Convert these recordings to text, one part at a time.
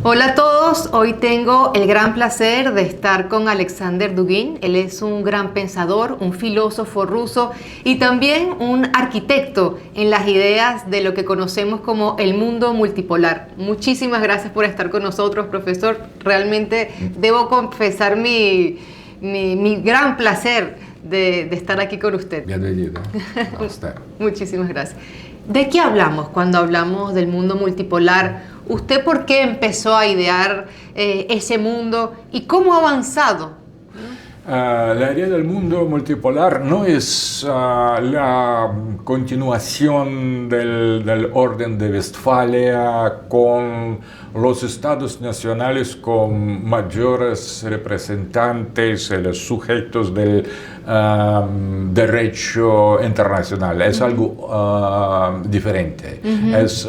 Hola a todos, hoy tengo el gran placer de estar con Alexander Dugin. Él es un gran pensador, un filósofo ruso y también un arquitecto en las ideas de lo que conocemos como el mundo multipolar. Muchísimas gracias por estar con nosotros, profesor. Realmente debo confesar mi gran placer de estar aquí con usted. Bienvenido. Muchísimas gracias. ¿De qué hablamos cuando hablamos del mundo multipolar? ¿Usted por qué empezó a idear ese mundo y cómo ha avanzado? La idea del mundo multipolar no es la continuación del orden de Westfalia con los estados nacionales con mayores representantes, los sujetos del derecho internacional. Es algo diferente. Es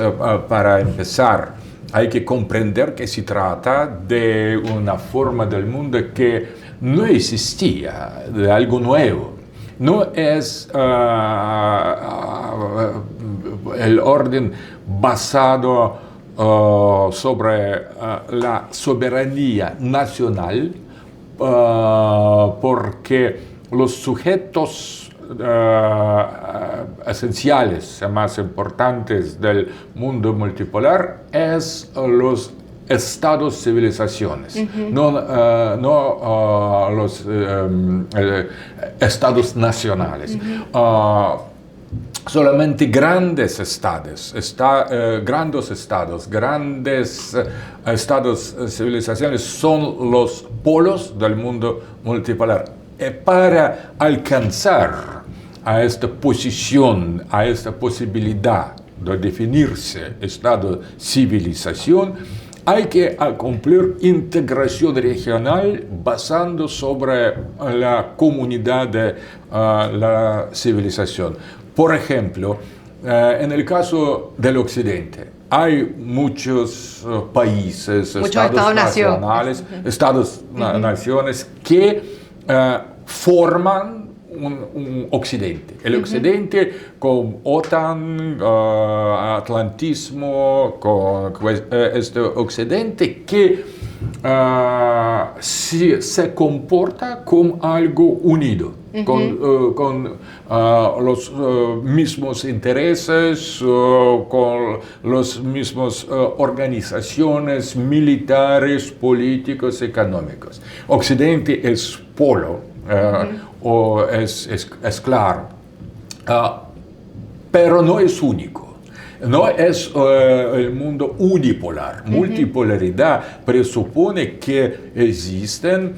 para empezar. Hay que comprender que se trata de una forma del mundo que no existía, de algo nuevo. No es el orden basado sobre la soberanía nacional, porque los sujetos esenciales, más importantes del mundo multipolar es los estados civilizaciones, no los estados nacionales. Solamente grandes civilizaciones son los polos del mundo multipolar. Para alcanzar a esta posición, a esta posibilidad de definirse Estado-civilización, hay que cumplir integración regional basando sobre la comunidad de la civilización. Por ejemplo, en el caso del Occidente, hay muchos países, estados-nacionales, estados-naciones que forman un Occidente. El Occidente con OTAN, Atlantismo, con este Occidente que se comporta como algo unido, con los mismos intereses, con las mismas organizaciones militares, políticos, económicos. Occidente es polo. O es claro, pero no es único, no es el mundo unipolar. Multipolaridad presupone que existen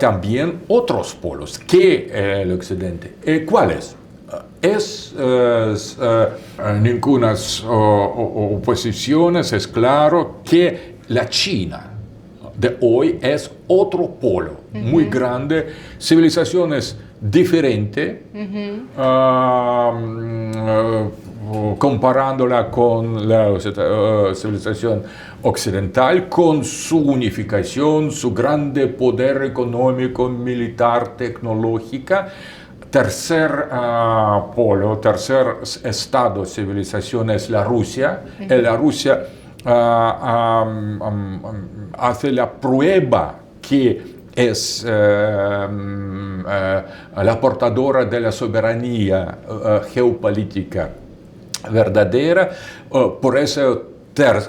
también otros polos que el Occidente. ¿Cuáles? Ninguna oposiciones, es claro que la China de hoy es otro polo muy grande, civilizaciones diferentes, comparándola con la civilización occidental, con su unificación, su grande poder económico, militar, tecnológica. Tercer polo, tercer estado de civilización es la Rusia. La Rusia hace la prueba que es la portadora de la soberanía geopolítica verdadera. Por eso tercer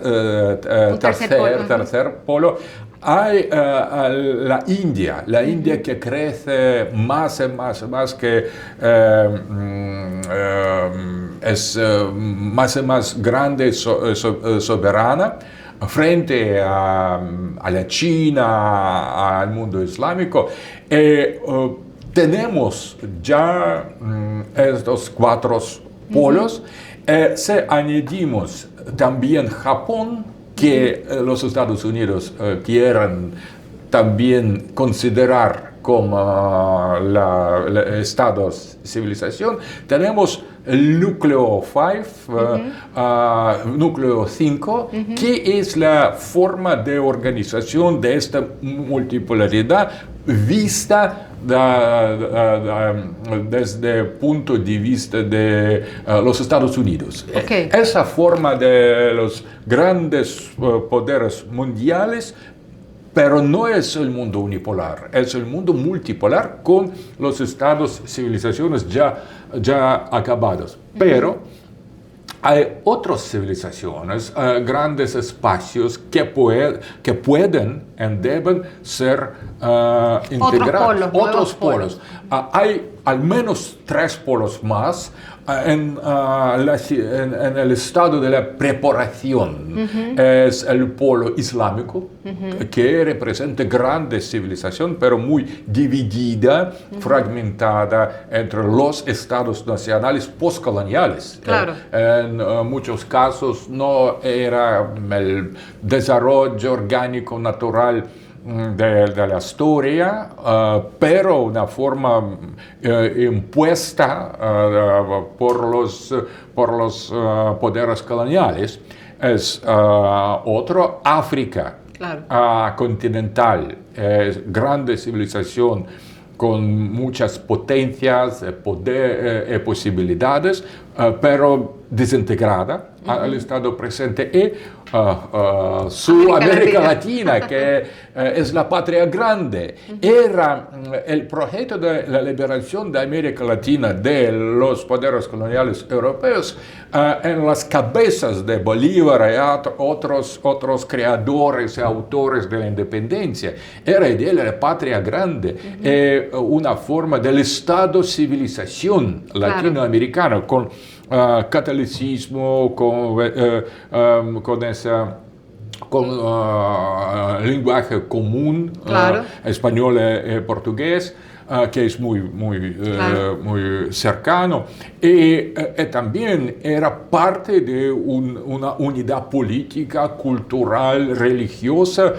polo hay la India que crece más y más, que es más y más grande y soberana frente a la China, al mundo islámico. Tenemos ya estos cuatro polos. Si añadimos también Japón, que los Estados Unidos quieren también considerar como el Estado civilización, tenemos el núcleo 5, núcleo 5, que es la forma de organización de esta multipolaridad vista desde el punto de vista de los Estados Unidos. Okay. Esa forma de los grandes poderes mundiales, pero no es el mundo unipolar, es el mundo multipolar con los estados, civilizaciones ya acabados. Pero hay otras civilizaciones, grandes espacios que pueden y deben ser integrados. Otros polos. Hay al menos 3 polos más en el estado de la preparación. Es el polo islámico, que representa grande civilización, pero muy dividida, fragmentada entre los estados nacionales postcoloniales. Claro. En muchos casos no era el desarrollo orgánico natural de la historia, pero una forma impuesta por los poderes coloniales. Es otro África, claro, continental, grande civilización con muchas potencias, poder, posibilidades, pero desintegrada al estado presente, y su América Latina, que es la patria grande. Era el proyecto de la liberación de América Latina de los poderes coloniales europeos en las cabezas de Bolívar y otros creadores y autores de la independencia. Era la idea de la patria grande, una forma del estado civilización latinoamericano, con catolicismo, con lenguaje común, español y portugués, que es muy cercano, y también era parte de una unidad política, cultural, religiosa,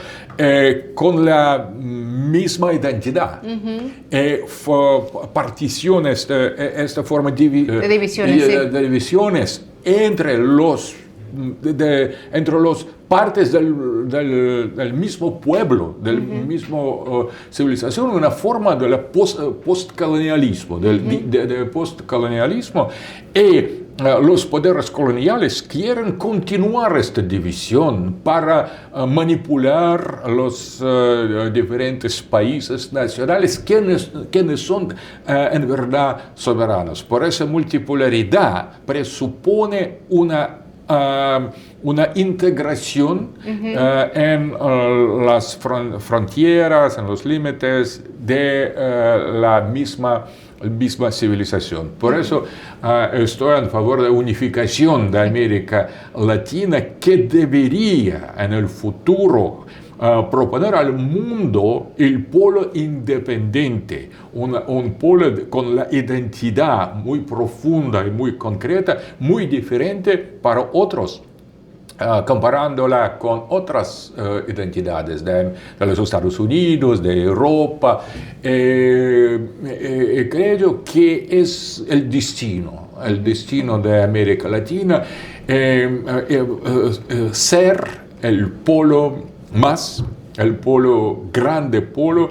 con la misma identidad. Particiones, esta forma de divisiones entre los partes del mismo pueblo, del mismo civilización, una forma de postcolonialismo, de postcolonialismo, y los poderes coloniales quieren continuar esta división para manipular los diferentes países nacionales, quienes son en verdad soberanos. Por esa multipolaridad presupone una integración en las fronteras, en los límites de la misma civilización. Por eso estoy en favor de la unificación de América Latina, que debería en el futuro proponer al mundo el polo independiente, un polo con la identidad muy profunda y muy concreta, muy diferente para otros, comparándola con otras identidades de los Estados Unidos, de Europa. Creo que es el destino de América Latina, ser el polo grande polo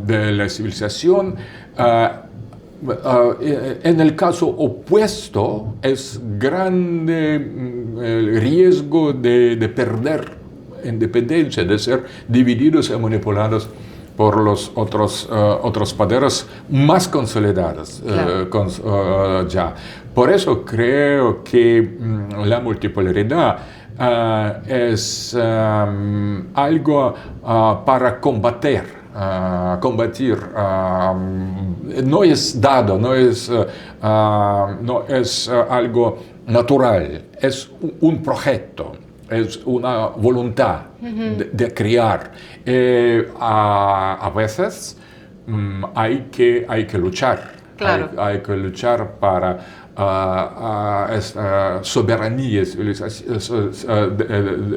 de la civilización. En el caso opuesto, es grande el riesgo de perder independencia, de ser divididos y manipulados por los otros poderes más consolidados. Ya. Por eso creo que la multipolaridad es algo para combatir, no es dado, no es algo natural, es un proyecto, es una voluntad de crear. A veces hay que luchar, hay que luchar para soberanía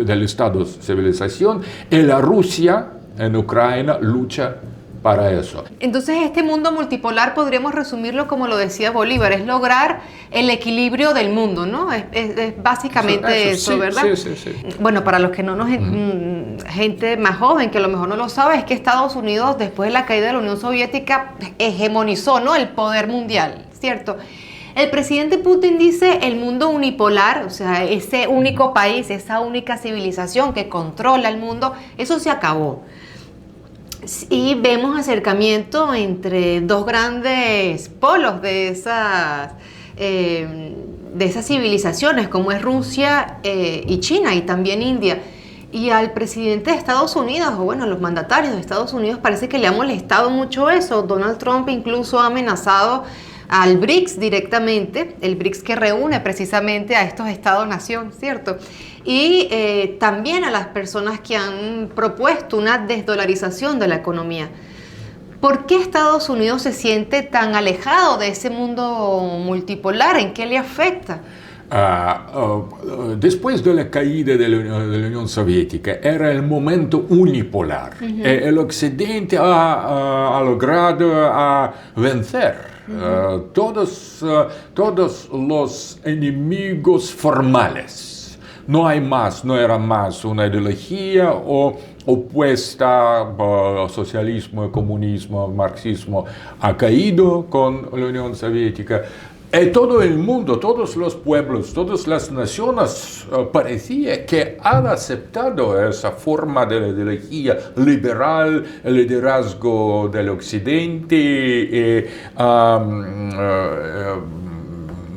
del Estado civilización, y la Rusia en Ucrania lucha para eso. Entonces, este mundo multipolar podríamos resumirlo como lo decía Bolívar, es lograr el equilibrio del mundo, ¿no? Es básicamente eso, sí, ¿verdad? Sí. Bueno, para los que no nos... gente más joven que a lo mejor no lo sabe, es que Estados Unidos, después de la caída de la Unión Soviética, hegemonizó, ¿no?, el poder mundial, ¿cierto? El presidente Putin dice el mundo unipolar, o sea, ese único país, esa única civilización que controla el mundo, eso se acabó. Y vemos acercamiento entre dos grandes polos de esas civilizaciones, como es Rusia y China, y también India. Y al presidente de Estados Unidos, o bueno, a los mandatarios de Estados Unidos, parece que le ha molestado mucho eso. Donald Trump incluso ha amenazado al BRICS directamente, el BRICS que reúne precisamente a estos estados-nación, ¿cierto? Y también a las personas que han propuesto una desdolarización de la economía. ¿Por qué Estados Unidos se siente tan alejado de ese mundo multipolar? ¿En qué le afecta? Después de la caída de la Unión Soviética era el momento unipolar. El Occidente ha logrado vencer todos los enemigos formales. No era más una ideología opuesta al socialismo, comunismo, marxismo. Ha caído con la Unión Soviética. Todo el mundo, todos los pueblos, todas las naciones parecía que han aceptado esa forma de la ideología liberal, el liderazgo del Occidente,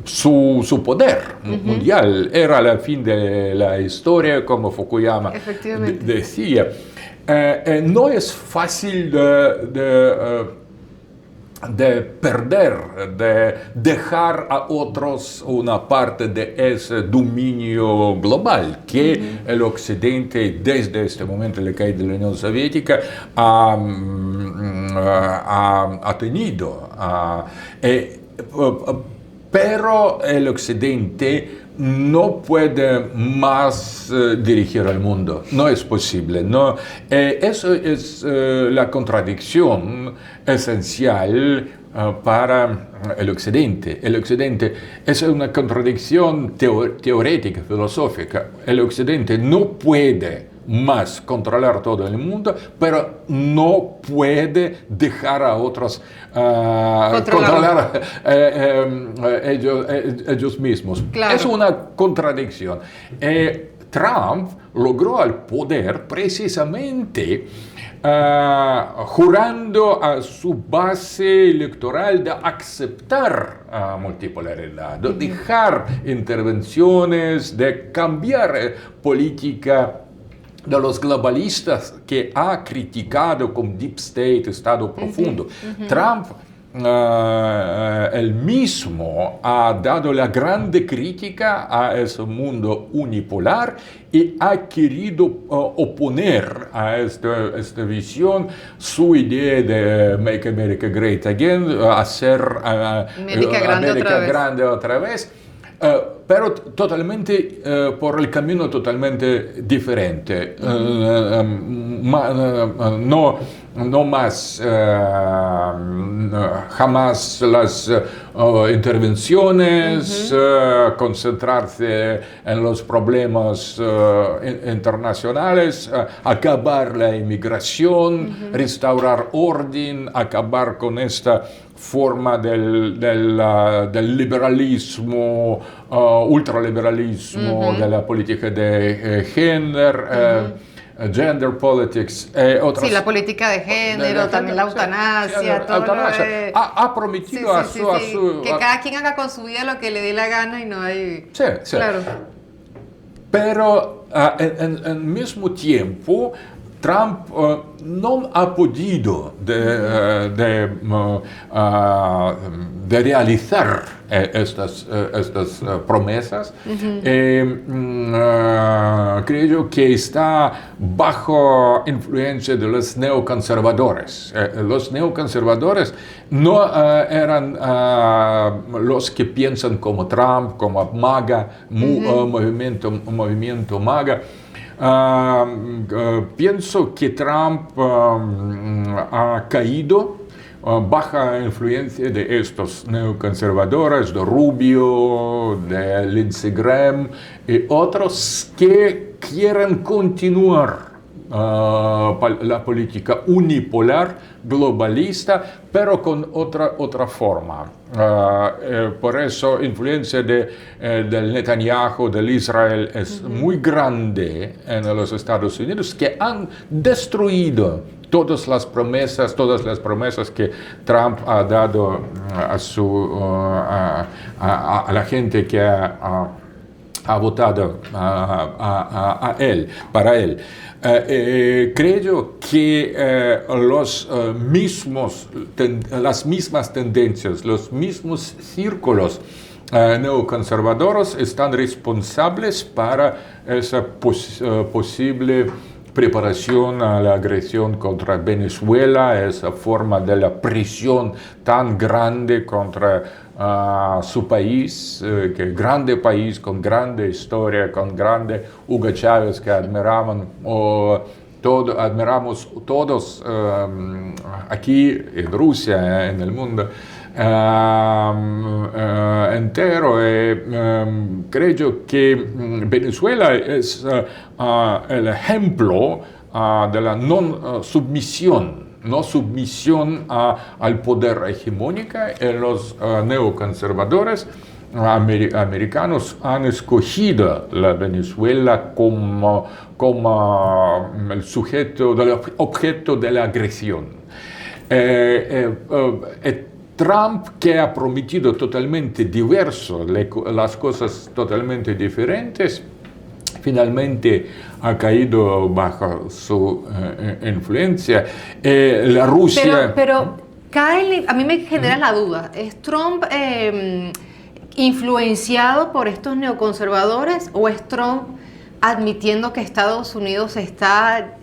su poder mundial. Era el fin de la historia, como Fukuyama decía. No es fácil de perder, de dejar a otros una parte de ese dominio global que el Occidente desde este momento de la caída de la Unión Soviética ha tenido. Pero el Occidente no puede más dirigir al mundo, no es posible. No. Eso es la contradicción esencial para el Occidente. El Occidente es una contradicción teórica, filosófica. El Occidente no puede más controlar todo el mundo, pero no puede dejar a otros controlar ellos mismos. Claro. Es una contradicción. Trump logró el poder precisamente jurando a su base electoral de aceptar multipolaridad, de dejar intervenciones, de cambiar política de los globalistas que ha criticado como Deep State, Estado profundo. Trump él mismo ha dado la grande crítica a ese mundo unipolar y ha querido oponer a esta visión su idea de Make America Great Again, hacer América grande otra vez. Pero totalmente por el camino totalmente diferente. No más jamás las intervenciones, concentrarse en los problemas internacionales, acabar la inmigración, restaurar orden, acabar con esta forma del liberalismo, ultraliberalismo, de la política de género, gender politics. Sí, la política de género, también la eutanasia, todo eutanasia. Ha prometido a su... Que cada quien haga con su vida lo que le dé la gana y no hay... Sí. Claro. Pero al mismo tiempo, Trump no ha podido de realizar estas promesas. Creo que está bajo influencia de los neoconservadores. Los neoconservadores no eran los que piensan como Trump, como MAGA, movimiento MAGA. Pienso que Trump ha caído bajo influencia de estos neoconservadores, de Rubio, de Lindsey Graham y otros que quieren continuar la política unipolar, globalista, pero con otra forma. Por eso influencia del Netanyahu, del Israel, es muy grande en los Estados Unidos, que han destruido todas las promesas que Trump ha dado a la gente que ha votado para él. Creo que las mismas tendencias, los mismos círculos neoconservadores están responsables para esa posible preparación a la agresión contra Venezuela, esa forma de la presión tan grande contra su país, que grande país, con grande historia, con grande Hugo Chávez que admiramos todos aquí en Rusia, en el mundo entero. Creo que Venezuela es el ejemplo de la no submisión al poder hegemónico. Los neoconservadores americanos han escogido la Venezuela como el objeto de la agresión. Trump, que ha prometido totalmente diverso, las cosas totalmente diferentes, finalmente ha caído bajo su influencia. La Rusia... Pero cae, a mí me genera la duda, ¿es Trump influenciado por estos neoconservadores o es Trump admitiendo que Estados Unidos está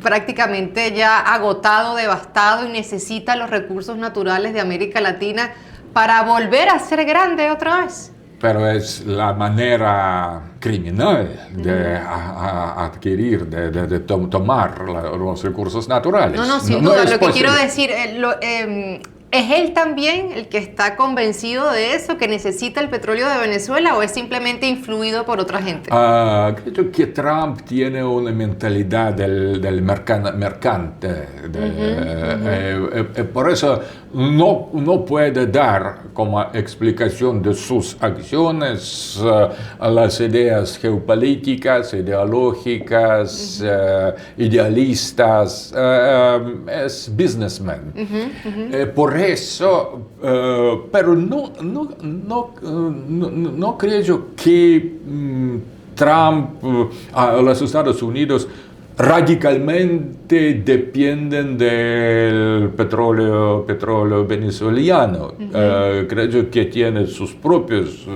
prácticamente ya agotado, devastado y necesita los recursos naturales de América Latina para volver a ser grande otra vez? Pero es la manera criminal de adquirir, de tomar los recursos naturales. No, sin duda. Lo que quiero decir, ¿es él también el que está convencido de eso, que necesita el petróleo de Venezuela, o es simplemente influido por otra gente? Creo que Trump tiene una mentalidad del mercante. Por eso no puede dar como explicación de sus acciones las ideas geopolíticas, ideológicas, idealistas. Es businessman. Por eso, pero no creo que Trump, los Estados Unidos, radicalmente dependen del petróleo venezolano. Creo que tiene sus propios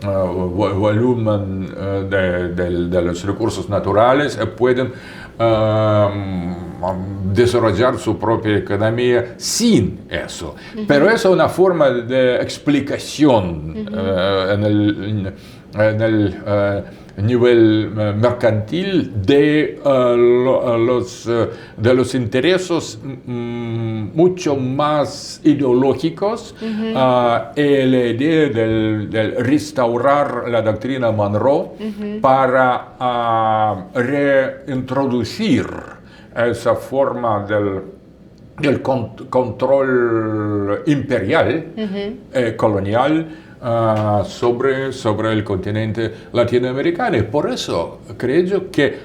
volumen de los recursos naturales, pueden desarrollar su propia economía sin eso. Pero es una forma de explicación en el nivel mercantil de los intereses mucho más ideológicos. La idea del restaurar la doctrina Monroe para reintroducir esa forma del control imperial, colonial, sobre el continente latinoamericano. Y por eso creo que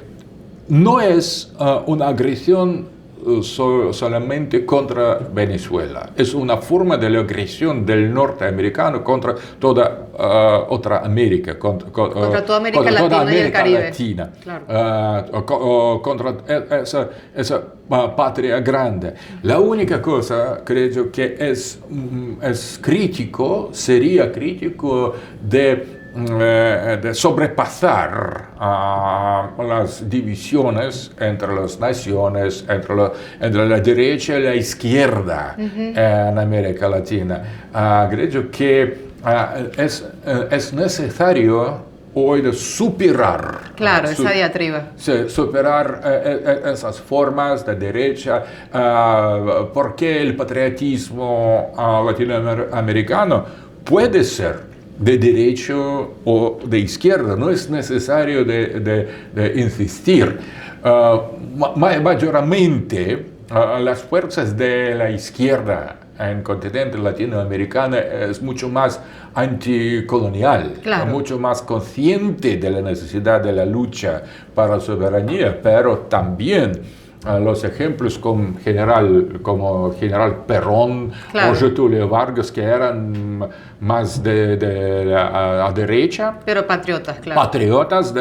no es una agresión solamente contra Venezuela, es una forma de la agresión del norteamericano contra toda otra América, contra toda América Latina y el Caribe. Claro. Contra esa patria grande. La única cosa, creo que es crítico, sería crítico de sobrepasar las divisiones entre las naciones, entre la derecha y la izquierda en América Latina. Creo que es necesario hoy de superar. Claro, esa diatriba. Sí, superar esas formas de derecha, porque el patriotismo latinoamericano puede ser de derecha o de izquierda, no es necesario de insistir. Mayormente las fuerzas de la izquierda en el continente latinoamericano es mucho más anticolonial, claro, mucho más consciente de la necesidad de la lucha para la soberanía, pero también los ejemplos como General Perón, claro, o Getúlio Vargas, que eran más a derecha, pero patriotas, claro. Patriotas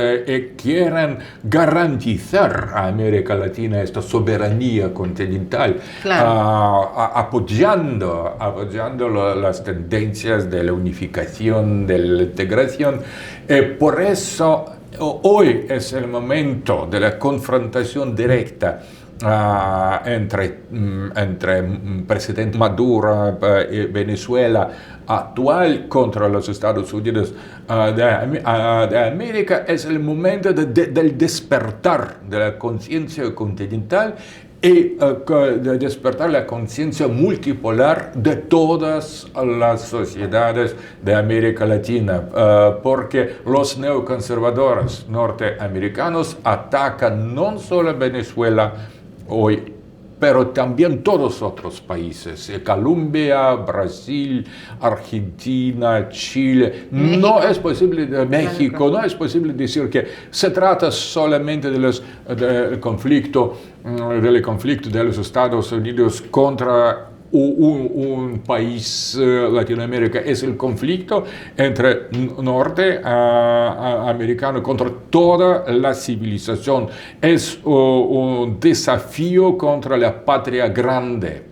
quieren garantizar a América Latina esta soberanía continental, claro, apoyando las tendencias de la unificación, de la integración. Por eso hoy es el momento de la confrontación directa entre presidente Maduro y Venezuela actual contra los Estados Unidos de América. Es el momento del despertar de la conciencia continental y de despertar la conciencia multipolar de todas las sociedades de América Latina, porque los neoconservadores norteamericanos atacan no solo a Venezuela hoy, pero también todos otros países, Colombia, Brasil, Argentina, Chile. México. No es posible, México, no es posible decir que se trata solamente del conflicto de los Estados Unidos contra un país Latinoamérica. Es el conflicto entre norteamericano contra toda la civilización. Es un desafío contra la patria grande.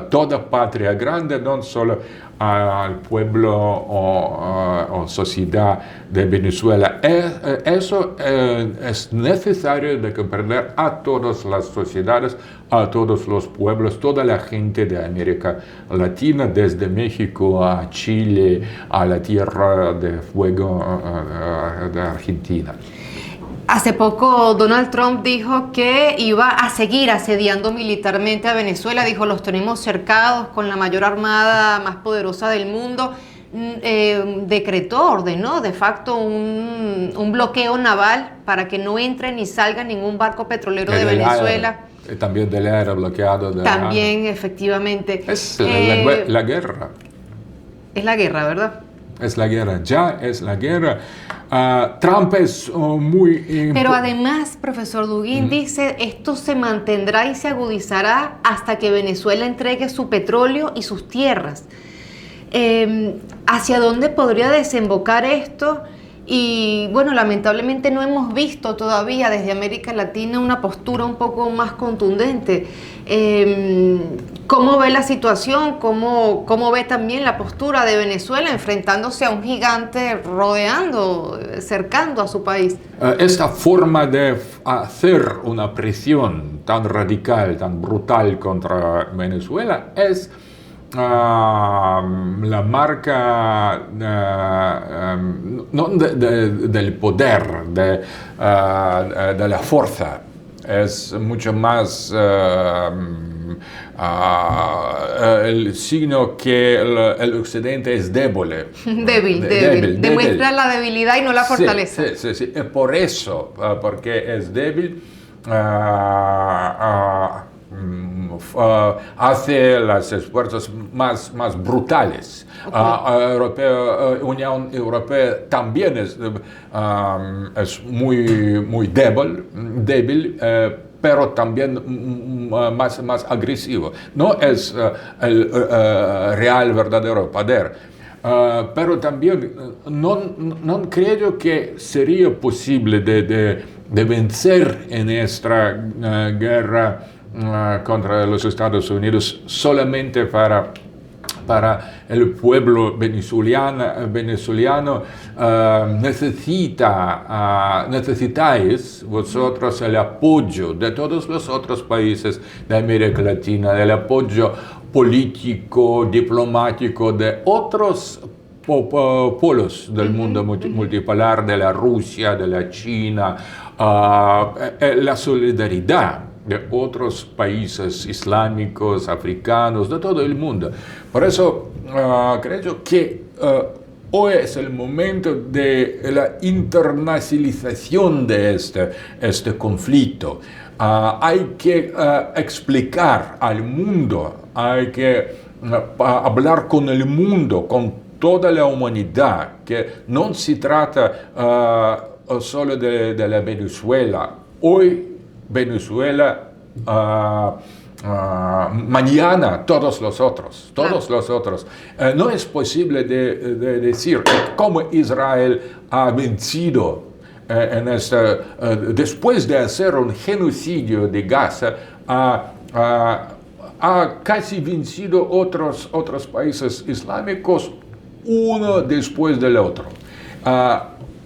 Toda patria grande, no solo al pueblo o sociedad de Venezuela. Eso es necesario de comprender a todas las sociedades, a todos los pueblos, toda la gente de América Latina, desde México a Chile, a la Tierra de Fuego de Argentina. Hace poco Donald Trump dijo que iba a seguir asediando militarmente a Venezuela. Dijo, los tenemos cercados con la mayor armada más poderosa del mundo. Ordenó de facto un bloqueo naval para que no entre ni salga ningún barco petrolero de Venezuela. También del aire bloqueado. También, efectivamente. Es la guerra. Es la guerra, ¿verdad? Es la guerra, ya es la guerra. Trump es muy... Pero además, profesor Dugin dice, esto se mantendrá y se agudizará hasta que Venezuela entregue su petróleo y sus tierras. ¿Hacia dónde podría desembocar esto? Y bueno, lamentablemente no hemos visto todavía desde América Latina una postura un poco más contundente. ¿Cómo ve la situación? ¿Cómo ve también la postura de Venezuela enfrentándose a un gigante cercando a su país? Esta forma de hacer una presión tan radical, tan brutal contra Venezuela es la marca no del poder, de la fuerza. Es mucho más el signo que el occidente es débil. Débil. Demuestra la debilidad y no la fortaleza. Sí. Por eso, porque es débil, hace los esfuerzos más brutales. Okay. Unión Europea también es muy débil, pero también más agresivo. No es el real, verdadero poder. Pero también no creo que sería posible de vencer en esta guerra contra los Estados Unidos solamente para el pueblo venezolano. Necesitáis vosotros el apoyo de todos los otros países de América Latina, el apoyo político, diplomático de otros polos del mundo multipolar, de la Rusia, de la China, la solidaridad de otros países islámicos, africanos, de todo el mundo. Por eso creo que hoy es el momento de la internacionalización de este conflicto. Hay que explicar al mundo, hay que hablar con el mundo, con toda la humanidad, que no se trata solo de la Venezuela. Hoy Venezuela, mañana todos los otros. No es posible de decir cómo Israel ha vencido después de hacer un genocidio de Gaza, ha casi vencido otros países islámicos uno después del otro.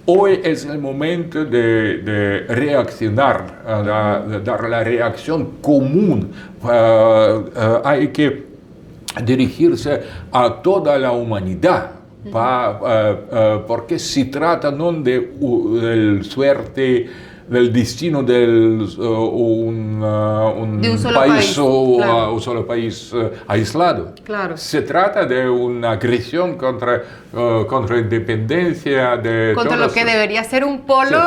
Hoy es el momento de reaccionar, de dar la reacción común. Hay que dirigirse a toda la humanidad, porque se trata no de suerte, del destino de un solo país o claro. un solo país aislado. Claro. Se trata de una agresión contra independencia de contra todos. lo que debería ser un polo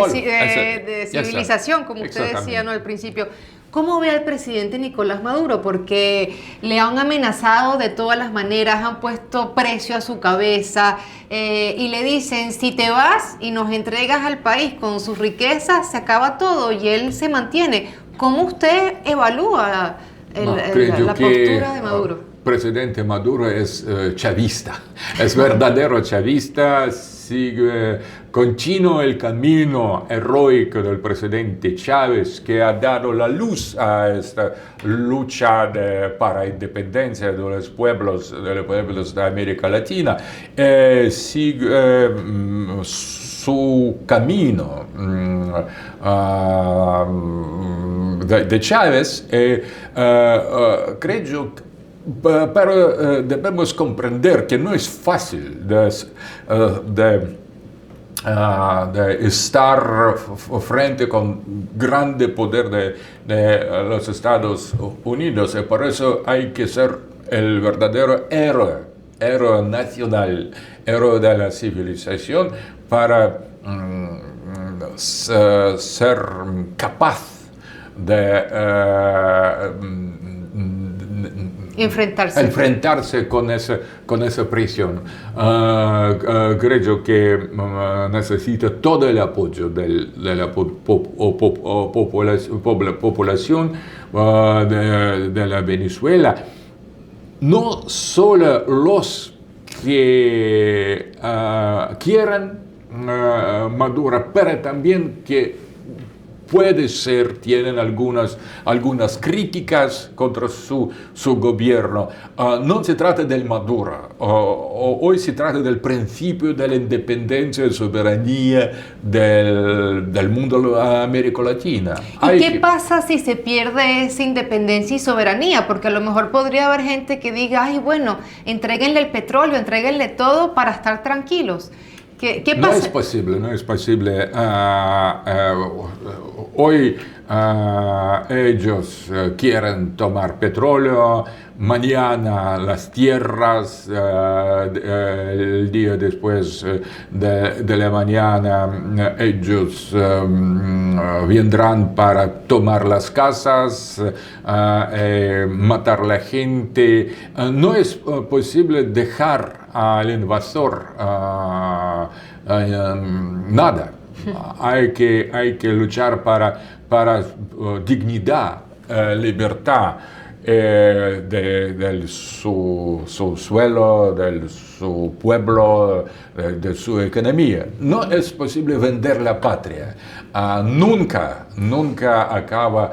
Sí, de civilización, como usted decía, ¿no?, al principio. ¿Cómo ve al presidente Nicolás Maduro? Porque le han amenazado de todas las maneras, han puesto precio a su cabeza y le dicen, si te vas y nos entregas al país con sus riquezas, se acaba todo, y él se mantiene. ¿Cómo usted evalúa la postura de Maduro? Presidente Maduro es chavista, es verdadero chavista, sigue continúa el camino heroico del presidente Chávez, que ha dado la luz a esta lucha para independencia de los pueblos de América Latina. Sigue su camino de Chávez, creo que. Pero debemos comprender que no es fácil de estar frente con grande poder de los Estados Unidos, y por eso hay que ser el verdadero héroe nacional, héroe de la civilización, para ser capaz de enfrentarse con esa presión. Creo que necesita todo el apoyo de la población de la Venezuela, no solo los que quieran Maduro, pero también que puede ser, tienen algunas críticas contra su gobierno. No se trata del Maduro, hoy se trata del principio de la independencia y soberanía del mundo América Latina. ¿Y qué pasa si se pierde esa independencia y soberanía? Porque a lo mejor podría haber gente que diga, ay, bueno, entréguenle el petróleo, entréguenle todo para estar tranquilos. ¿Qué pasa? No es posible. Hoy ellos quieren tomar petróleo, mañana las tierras, el día después de la mañana ellos vendrán para tomar las casas, matar a la gente. No es posible dejar al invasor nada. Hay que luchar para dignidad, libertad de su suelo, de su pueblo, de su economía. No es posible vender la patria. Nunca acaba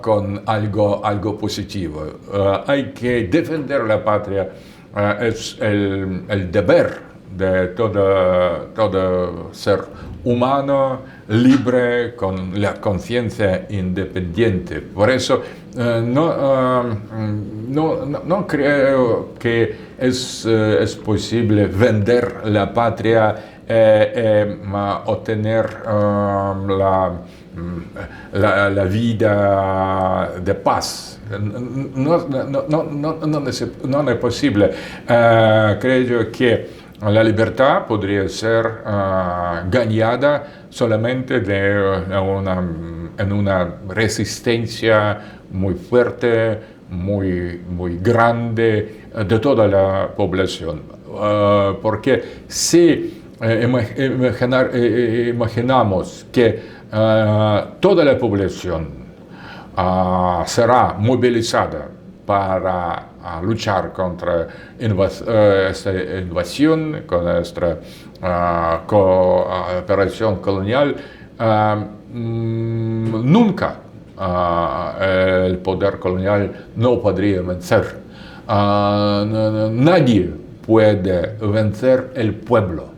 con algo positivo. Hay que defender la patria. Es el deber de todo ser humano libre con la conciencia independiente. Por eso no creo que es posible vender la patria obtener la vida de paz. No es posible. Creo que la libertad podría ser ganada solamente en una resistencia muy fuerte, muy grande de toda la población. Porque si imaginamos que toda la población será movilizada para luchar contra esta invasión, con nuestra operación colonial, nunca el poder colonial no podría vencer. Nadie puede vencer el pueblo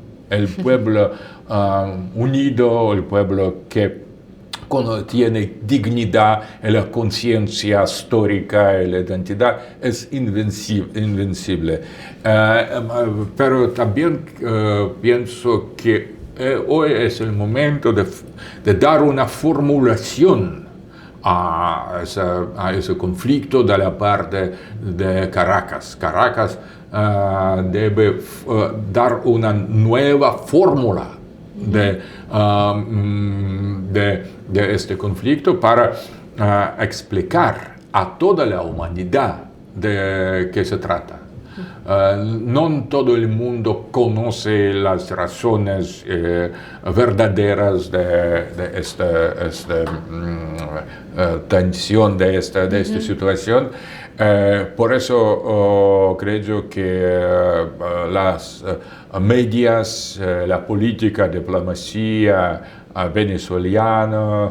unido, el pueblo que tiene dignidad, la conciencia histórica y la identidad, es invencible. Pero también pienso que hoy es el momento de dar una formulación a ese conflicto de la parte de Caracas. Caracas debe dar una nueva fórmula de este conflicto para explicar a toda la humanidad de qué se trata. No todo el mundo conoce las razones verdaderas de esta tensión, de esta situación. Por eso creo que las medias, la política, diplomacia venezolana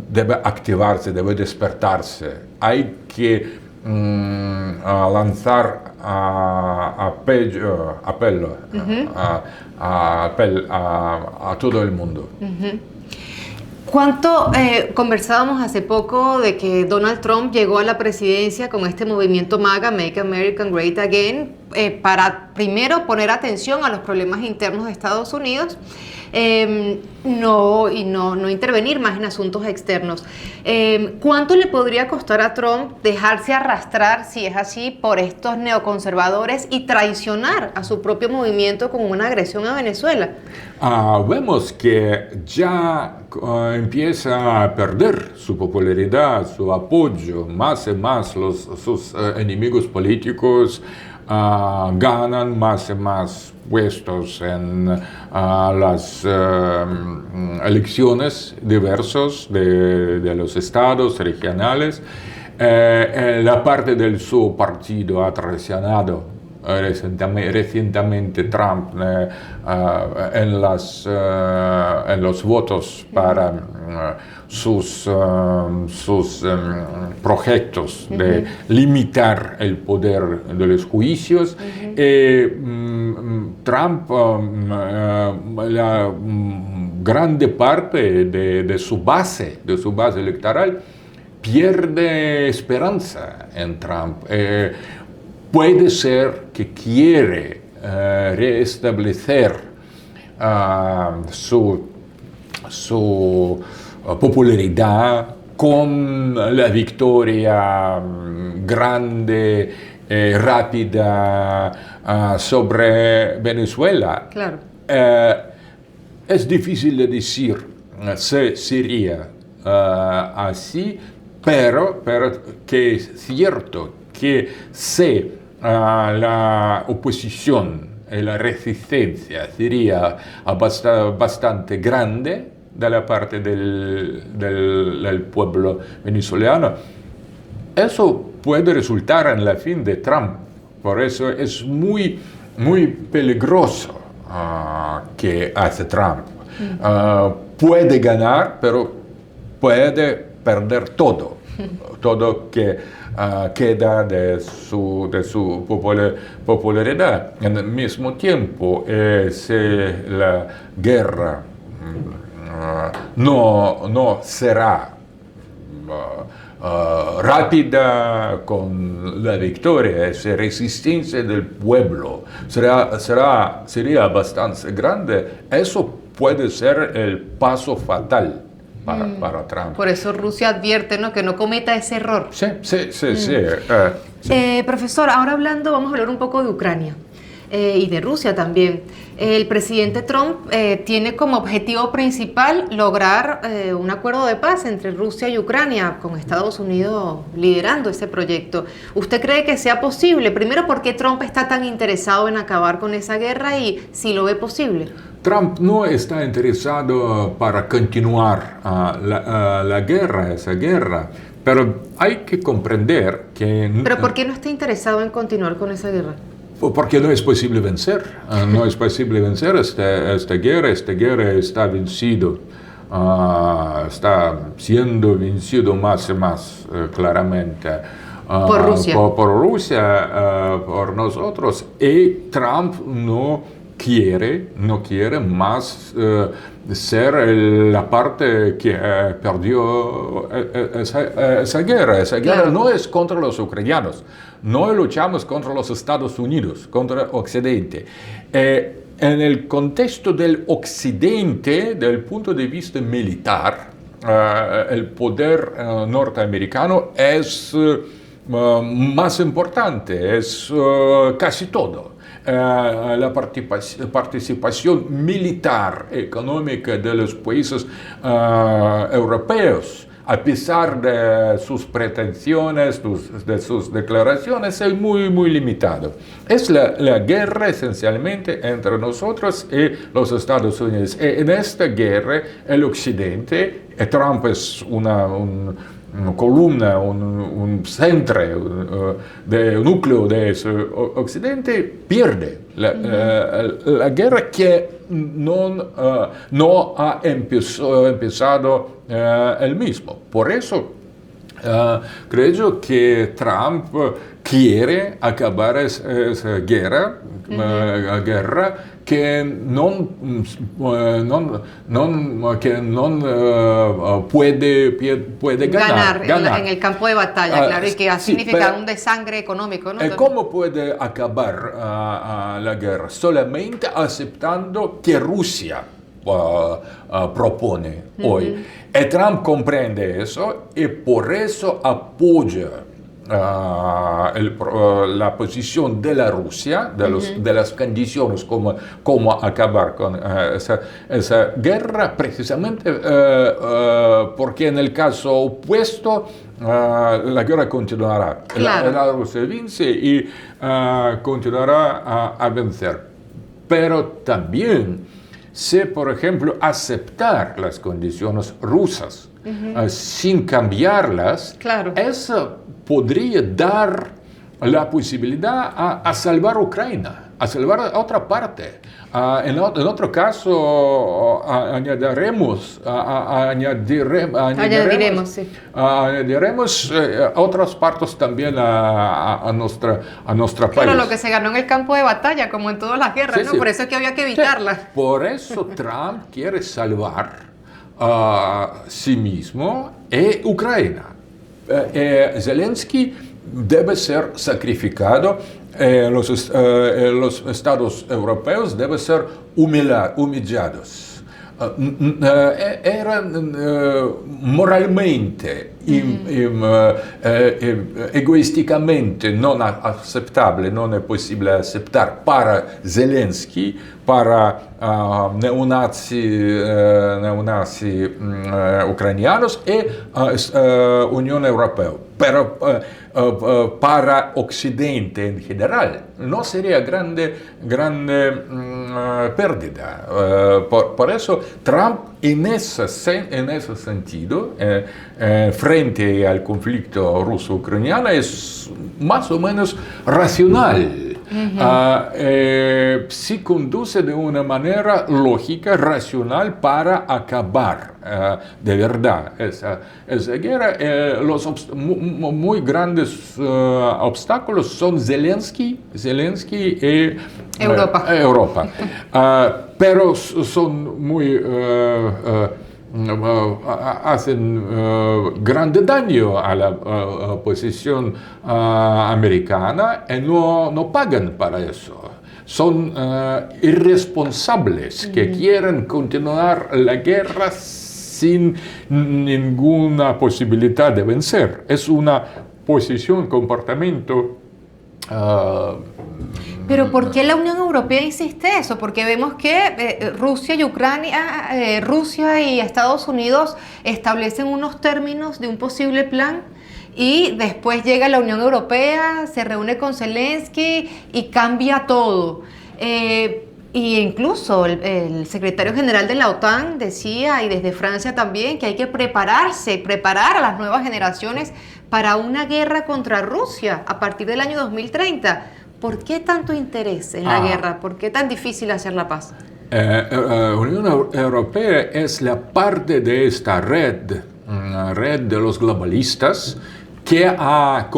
debe activarse, debe despertarse. Hay que lanzar apelo a todo el mundo. ¿Cuánto conversábamos hace poco de que Donald Trump llegó a la presidencia con este movimiento MAGA, Make America Great Again, para primero poner atención a los problemas internos de Estados Unidos no intervenir más en asuntos externos? ¿Cuánto le podría costar a Trump dejarse arrastrar, si es así, por estos neoconservadores y traicionar a su propio movimiento con una agresión a Venezuela? Vemos que ya empieza a perder su popularidad, su apoyo. Más y más sus enemigos políticos ganan más y más puestos en las elecciones diversas de los estados regionales. La parte de su partido ha traicionado recientemente Trump en los votos para sus proyectos de limitar el poder de los juicios. Trump, la grande parte de su base electoral, pierde esperanza en Trump. Puede ser que quiere restablecer su popularidad con la victoria grande, rápida sobre Venezuela. Claro. Es difícil de decir si sería así, pero que es cierto que si la oposición y la resistencia sería bastante grande de la parte del pueblo venezolano, eso puede resultar en la fin de Trump. Por eso es muy, muy peligroso que hace Trump. Puede ganar, pero puede perder todo. todo que queda de su popularidad. En el mismo tiempo, si la guerra no será rápida con la victoria, esa resistencia del pueblo sería bastante grande, eso puede ser el paso fatal para Trump. Por eso Rusia advierte, ¿no?, que no cometa ese error. Sí. Profesor, ahora vamos a hablar un poco de Ucrania y de Rusia también. El presidente Trump tiene como objetivo principal lograr un acuerdo de paz entre Rusia y Ucrania, con Estados Unidos liderando ese proyecto. ¿Usted cree que sea posible? Primero, ¿por qué Trump está tan interesado en acabar con esa guerra y si lo ve posible? Trump no está interesado para continuar esa guerra, pero hay que comprender que... ¿Pero por qué no está interesado en continuar con esa guerra? Porque no es posible vencer, no es posible vencer esta guerra está vencido, está siendo vencido más y más claramente. Por Rusia. Por Rusia, por nosotros, y Trump no quiere más ser la parte que perdió esa guerra. Esa guerra Claro. no es contra los ucranianos, no luchamos contra los Estados Unidos, contra Occidente. En el contexto del Occidente, del punto de vista militar, el poder norteamericano es más importante, es casi todo. La participación militar económica de los países europeos, a pesar de sus pretensiones, de sus declaraciones, es muy limitado. Es la guerra esencialmente entre nosotros y los Estados Unidos. Y en esta guerra, el Occidente, Trump es una columna, un centro, un núcleo de ese Occidente, pierde la guerra que no ha empezado él mismo. Por eso creo que Trump quiere acabar esa guerra, que no puede ganar. En el campo de batalla, claro, y que ha significado un desangre económico, ¿no? ¿Cómo puede acabar la guerra? Solamente aceptando que Rusia propone hoy. Y Trump comprende eso y por eso apoya la posición de la Rusia, de las condiciones como acabar con esa guerra, precisamente porque en el caso opuesto la guerra continuará. Claro. La Rusia vence y continuará a vencer. Pero también, si por ejemplo aceptar las condiciones rusas sin cambiarlas, Claro. eso podría dar la posibilidad a salvar Ucrania, a salvar a otra parte. En otro caso, añadiremos Sí. Añadiremos otras partes también a nuestra país. Claro, lo que se ganó en el campo de batalla, como en todas las guerras, Sí, ¿no? sí. Por eso es que había que evitarla. Sí. Por eso Trump quiere salvar a sí mismo y Ucrania. Zelensky debe ser sacrificado, los estados europeos deben ser humillados. Eran moralmente, egoísticamente no aceptable, no es posible aceptar para Zelensky, para neonazi ucranianos y Unión Europea. Pero para Occidente en general no sería grande pérdida. Por eso Trump en ese sentido, frente al conflicto ruso-ucraniano, es más o menos racional. se conduce de una manera lógica, racional, para acabar de verdad esa guerra. Los muy grandes obstáculos son Zelensky y Europa. Pero son muy... hacen grande daño a la posición americana y no pagan para eso. Son irresponsables que quieren continuar la guerra sin ninguna posibilidad de vencer. Es una posición, comportamiento. Pero ¿por qué la Unión Europea insiste eso? Porque vemos que Rusia y Ucrania, Rusia y Estados Unidos establecen unos términos de un posible plan y después llega la Unión Europea, se reúne con Zelensky y cambia todo. Y incluso el secretario general de la OTAN decía, y desde Francia también, que hay que preparar a las nuevas generaciones para una guerra contra Rusia a partir del año 2030. ¿Por qué tanto interés en la guerra? ¿Por qué tan difícil hacer la paz? La Unión Europea es la parte de esta red de los globalistas que ha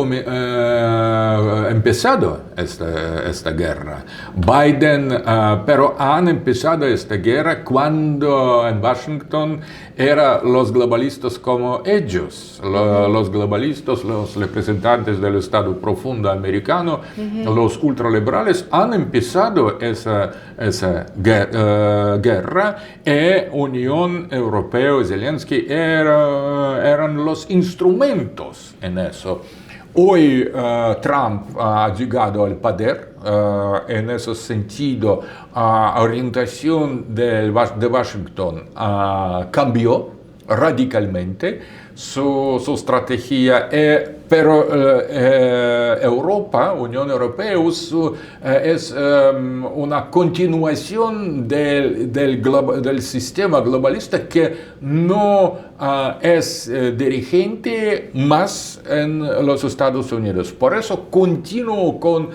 empezado esta guerra. Biden, pero han empezado esta guerra cuando en Washington eran los globalistas como ellos, los globalistas, los representantes del Estado profundo americano, los ultraliberales han empezado esa guerra y Unión Europea y Zelensky eran los instrumentos en eso. Hoy Trump ha llegado al poder, en ese sentido orientación de Washington cambió radicalmente su estrategia, pero Europa, Unión Europea, es una continuación del sistema globalista que no es dirigente más en los Estados Unidos. Por eso continúo con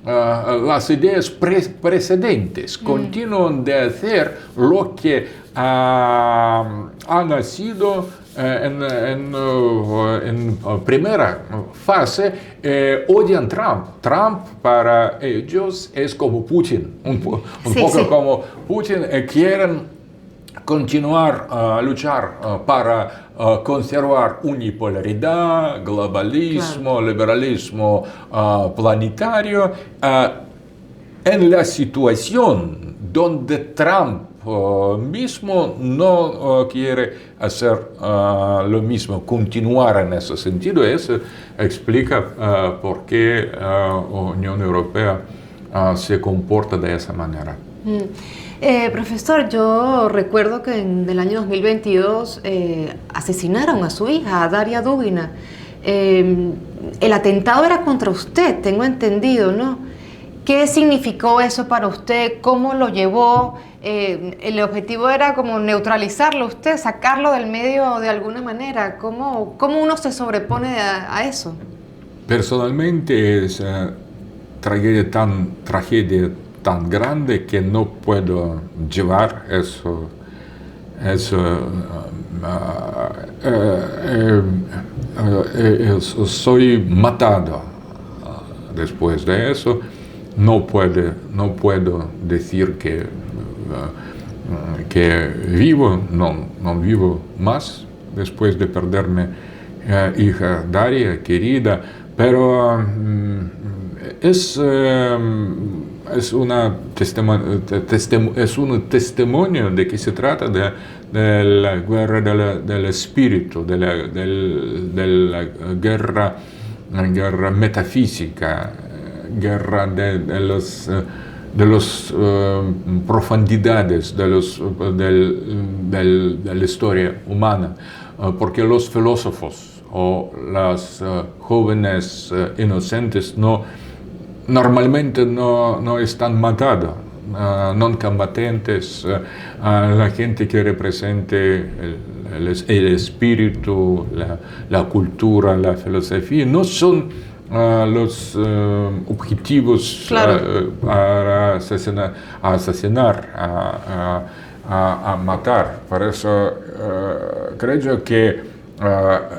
las ideas precedentes, continúan de hacer lo que ha nacido en primera fase. Odian Trump. Trump para ellos es como Putin, un poco como Putin, quieren continuar a luchar para conservar unipolaridad, globalismo, liberalismo planetario, en la situación donde Trump mismo no quiere hacer lo mismo, continuar en ese sentido. Eso explica por qué la Unión Europea se comporta de esa manera. Profesor, yo recuerdo que en el año 2022 asesinaron a su hija, a Daria Dugina. El atentado era contra usted, tengo entendido, ¿no? ¿Qué significó eso para usted? ¿Cómo lo llevó? El objetivo era como neutralizarlo usted, sacarlo del medio de alguna manera. ¿Cómo uno se sobrepone a eso? Personalmente es tragedia tan grande que no puedo llevar eso. Soy matado después de eso. No puedo decir que vivo, no vivo más después de perder mi hija Daria, querida, pero es un testimonio de que se trata de la guerra del espíritu, de la guerra metafísica, guerra de las profundidades de la historia humana, porque los filósofos o las jóvenes inocentes normalmente no están matados, no combatentes, la gente que representa el espíritu, la cultura, la filosofía, no son los objetivos Claro. para asesinar, a matar. Por eso creo que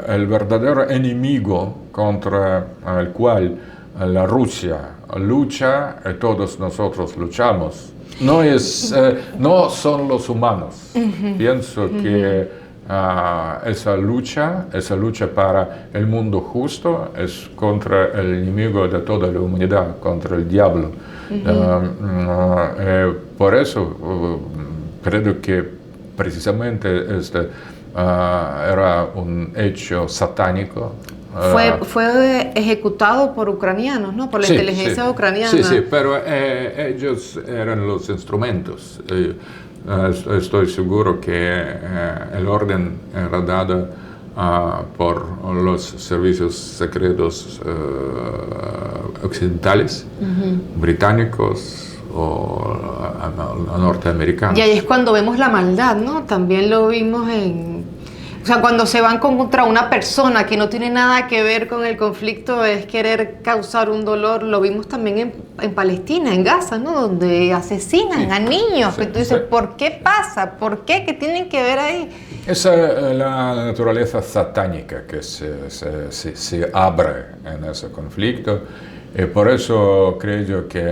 el verdadero enemigo contra el cual la Rusia lucha y todos nosotros luchamos no son los humanos. Pienso que esa lucha para el mundo justo es contra el enemigo de toda la humanidad, contra el diablo. Por eso creo que precisamente era un hecho satánico. Fue ejecutado por ucranianos, ¿no? Por la inteligencia ucraniana. Sí, pero ellos eran los instrumentos. Estoy seguro que el orden era dado por los servicios secretos occidentales, británicos o norteamericanos. Y ahí es cuando vemos la maldad, ¿no? También lo vimos o sea, cuando se van contra una persona que no tiene nada que ver con el conflicto, es querer causar un dolor. Lo vimos también en Palestina, en Gaza, ¿no? Donde asesinan a niños. Que tú dices, ¿por qué pasa? ¿Por qué? ¿Qué tienen que ver ahí? Esa es la naturaleza satánica que se abre en ese conflicto. Y por eso creo que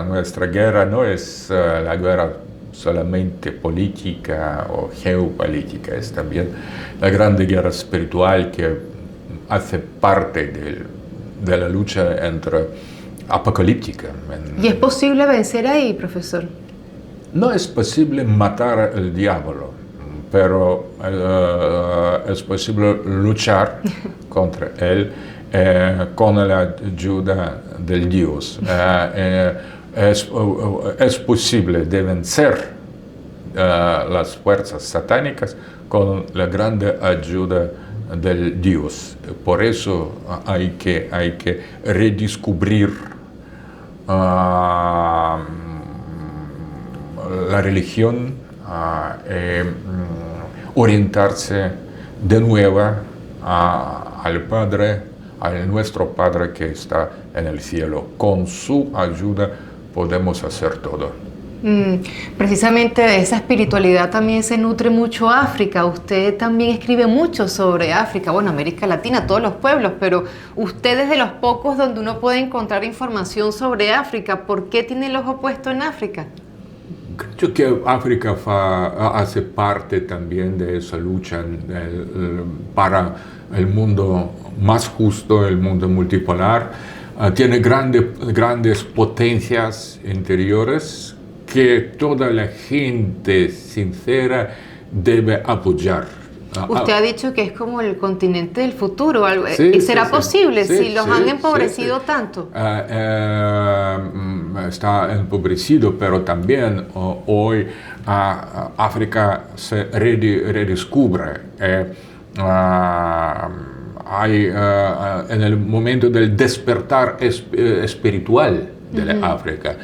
nuestra guerra no es la guerra solamente política o geopolítica, es también la grande guerra espiritual que hace parte de la lucha apocalíptica. ¿Y es posible vencer ahí, profesor? No es posible matar al diablo, pero es posible luchar contra él con la ayuda del Dios. Es posible de vencer las fuerzas satánicas con la grande ayuda del Dios. Por eso hay que redescubrir la religión, orientarse de nuevo al Padre, a nuestro Padre que está en el cielo. Con su ayuda podemos hacer todo. Precisamente de esa espiritualidad también se nutre mucho África. Usted también escribe mucho sobre África, bueno, América Latina, todos los pueblos, pero usted es de los pocos donde uno puede encontrar información sobre África. ¿Por qué tiene el ojo puesto en África? Creo que África hace parte también de esa lucha para el mundo más justo, el mundo multipolar. Tiene grandes potencias interiores que toda la gente sincera debe apoyar. Usted ha dicho que es como el continente del futuro. Sí, ¿Será posible si los han empobrecido sí. tanto? Está empobrecido, pero también hoy África se redescubre. En el momento del despertar espiritual de la África,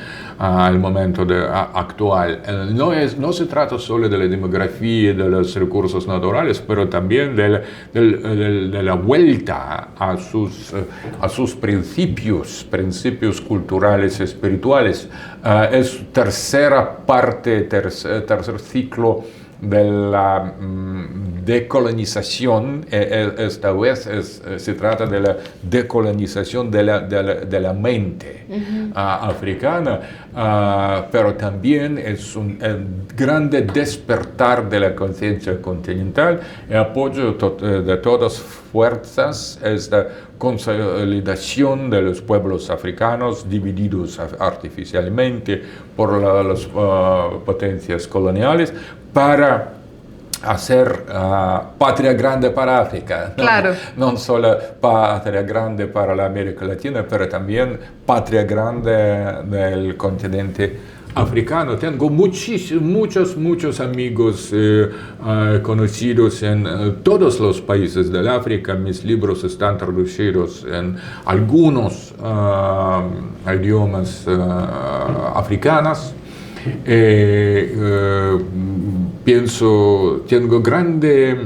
el momento actual. No se trata solo de la demografía y de los recursos naturales, pero también de la vuelta a sus principios culturales y espirituales. Es tercera parte, tercer ciclo de la decolonización. Esta vez se trata de la decolonización de la mente africana, pero también es un grande despertar de la conciencia continental y apoyo de todas fuerzas esta consolidación de los pueblos africanos divididos artificialmente por las potencias coloniales para hacer patria grande para África. Claro. No solo patria grande para la América Latina, pero también patria grande del continente africano. Tengo muchos amigos conocidos en todos los países del África. Mis libros están traducidos en algunos idiomas africanos. Tengo grande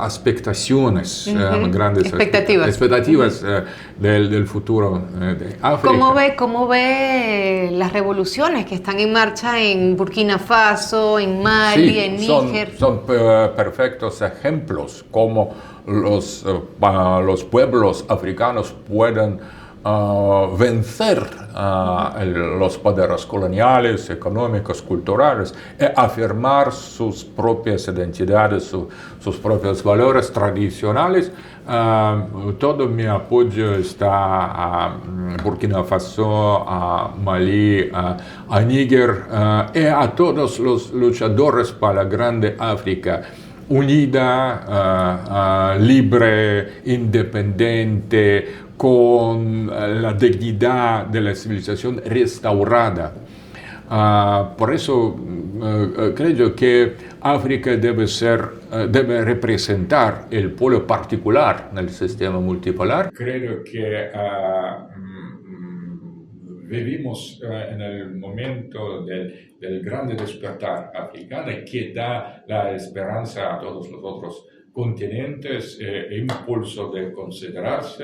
expectaciones, grandes expectativas del futuro de África. ¿Cómo ve las revoluciones que están en marcha en Burkina Faso, en Mali, Sí, en Níger? son perfectos ejemplos cómo los pueblos africanos pueden vencer los poderes coloniales, económicos, culturales, y afirmar sus propias identidades, sus propios valores tradicionales. Todo mi apoyo está a Burkina Faso, a Mali, a Níger y a todos los luchadores para la grande África unida, libre, independiente, con la dignidad de la civilización restaurada. Por eso creo que África debe representar el polo particular en el sistema multipolar. Creo que vivimos en el momento del grande despertar africano que da la esperanza a todos los otros continentes, impulso de considerarse,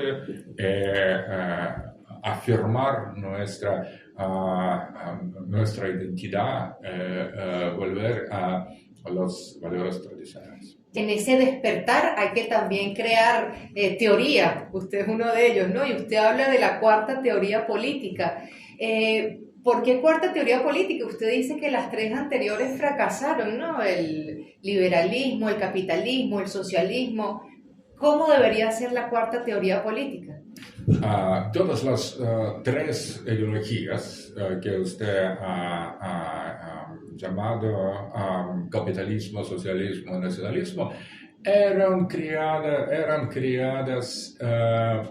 afirmar nuestra identidad, volver a los valores tradicionales. En ese despertar hay que también crear teoría. Usted es uno de ellos, ¿no? Y usted habla de la cuarta teoría política. ¿Por qué cuarta teoría política? Usted dice que las tres anteriores fracasaron, ¿no? El liberalismo, el capitalismo, el socialismo. ¿Cómo debería ser la cuarta teoría política? Todas las tres ideologías que usted ha llamado capitalismo, socialismo y nacionalismo eran creadas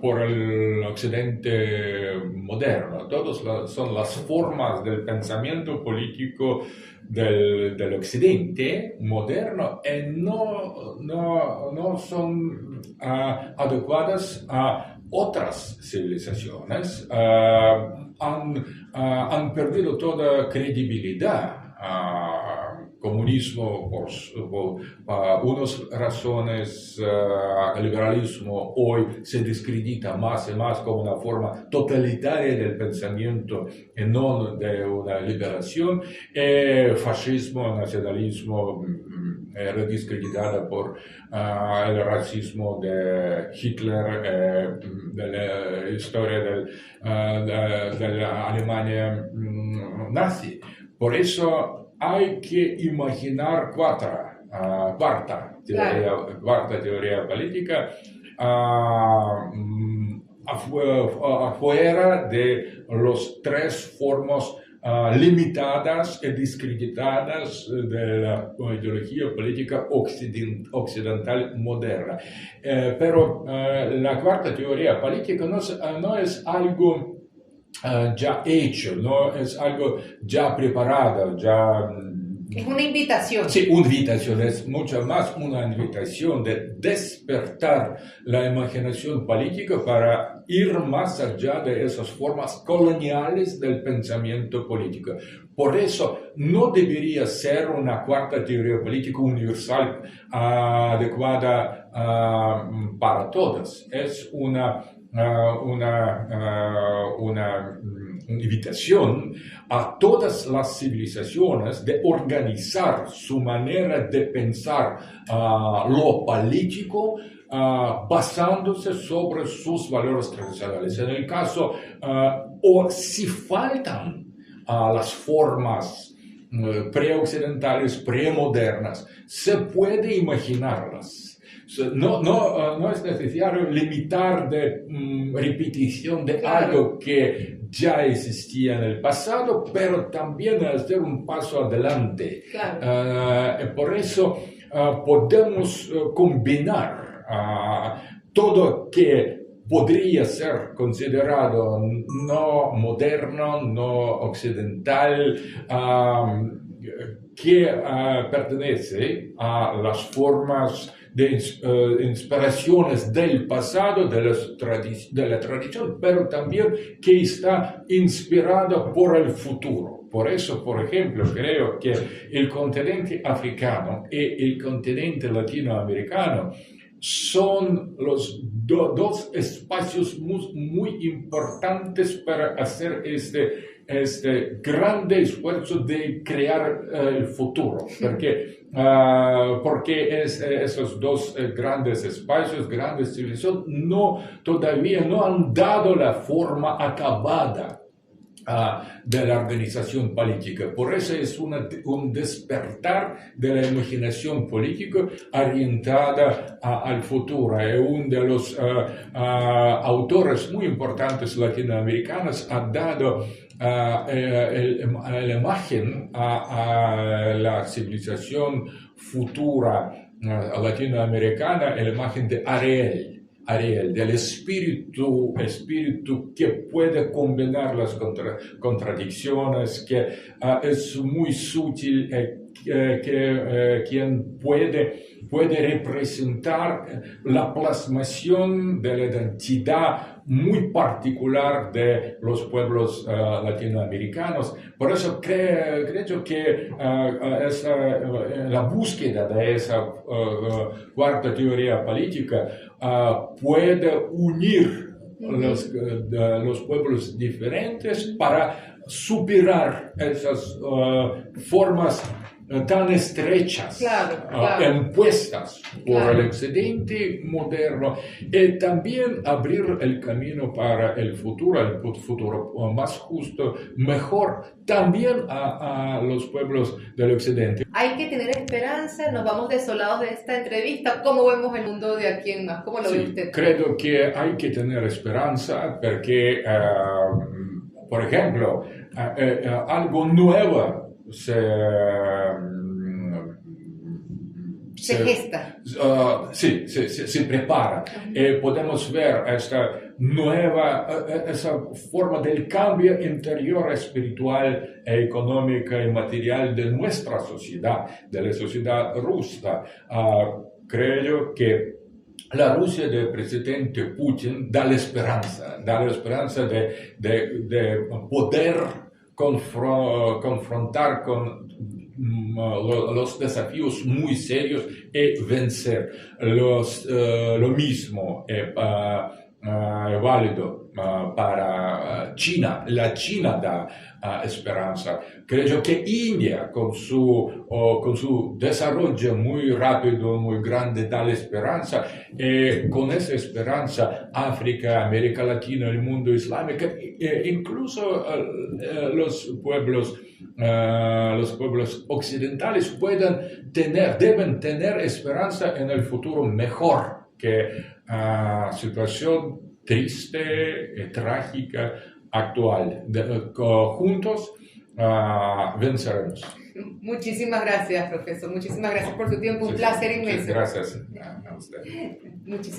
por el occidente moderno. Todas son las formas del pensamiento político del occidente moderno y no son adecuadas a otras civilizaciones. Han perdido toda credibilidad. Comunismo por unas razones, el liberalismo hoy se descredita más y más como una forma totalitaria del pensamiento y no de una liberación. Fascismo, nacionalismo era descreditada por el racismo de Hitler, de la historia de la Alemania nazi. Por eso hay que imaginar cuarta teoría política afuera de las tres formas limitadas y descreditadas de la ideología política occidental moderna. Pero la cuarta teoría política no es algo ya hecho, no es algo ya preparado, Es una invitación. Sí, una invitación, es mucho más una invitación de despertar la imaginación política para ir más allá de esas formas coloniales del pensamiento político. Por eso no debería ser una cuarta teoría política universal adecuada para todas. Es una invitación a todas las civilizaciones de organizar su manera de pensar lo político basándose sobre sus valores tradicionales. En el caso, o si faltan las formas preoccidentales, premodernas, se puede imaginarlas. No es necesario limitar de repetición de algo que ya existía en el pasado, pero también hacer un paso adelante. Claro. Por eso podemos combinar todo que podría ser considerado no moderno, no occidental, que pertenece a las formas de inspiraciones del pasado, de la tradición, pero también que está inspirado por el futuro. Por eso, por ejemplo, creo que el continente africano y el continente latinoamericano son los dos espacios muy importantes para hacer este grande esfuerzo de crear el futuro, porque esos dos grandes espacios, grandes civilizaciones, todavía no han dado la forma acabada de la organización política. Por eso es un despertar de la imaginación política orientada al futuro. Uno de los autores muy importantes latinoamericanos ha dado la imagen a la civilización futura latinoamericana, la imagen de Ariel, del espíritu que puede combinar las contradicciones, que es muy sutil, quien puede representar la plasmación de la identidad muy particular de los pueblos latinoamericanos. Por eso creo que la búsqueda de esa cuarta teoría política puede unir los pueblos diferentes para superar esas formas tan estrechas, impuestas por el occidente moderno, y también abrir el camino para el futuro más justo, mejor, también a los pueblos del occidente. Hay que tener esperanza, nos vamos desolados de esta entrevista. ¿Cómo vemos el mundo de aquí en más? ¿Cómo lo ve usted? Creo que hay que tener esperanza porque, por ejemplo, algo nuevo se gesta. Se prepara. Podemos ver esta nueva, esa forma del cambio interior, espiritual, económica y material de nuestra sociedad, de la sociedad rusa. Creo que la Rusia del presidente Putin da la esperanza de poder confrontar con los desafíos muy serios y vencer. Lo mismo válido para China. La China da esperanza. Creo que India, con su desarrollo muy rápido, muy grande, da la esperanza. Con esa esperanza, África, América Latina, el mundo islámico, incluso los pueblos occidentales deben tener esperanza en el futuro mejor que situación triste y trágica actual. Juntos venceremos. Muchísimas gracias, profesor. Muchísimas gracias por su tiempo. Un placer inmenso. Gracias a usted. Muchísimas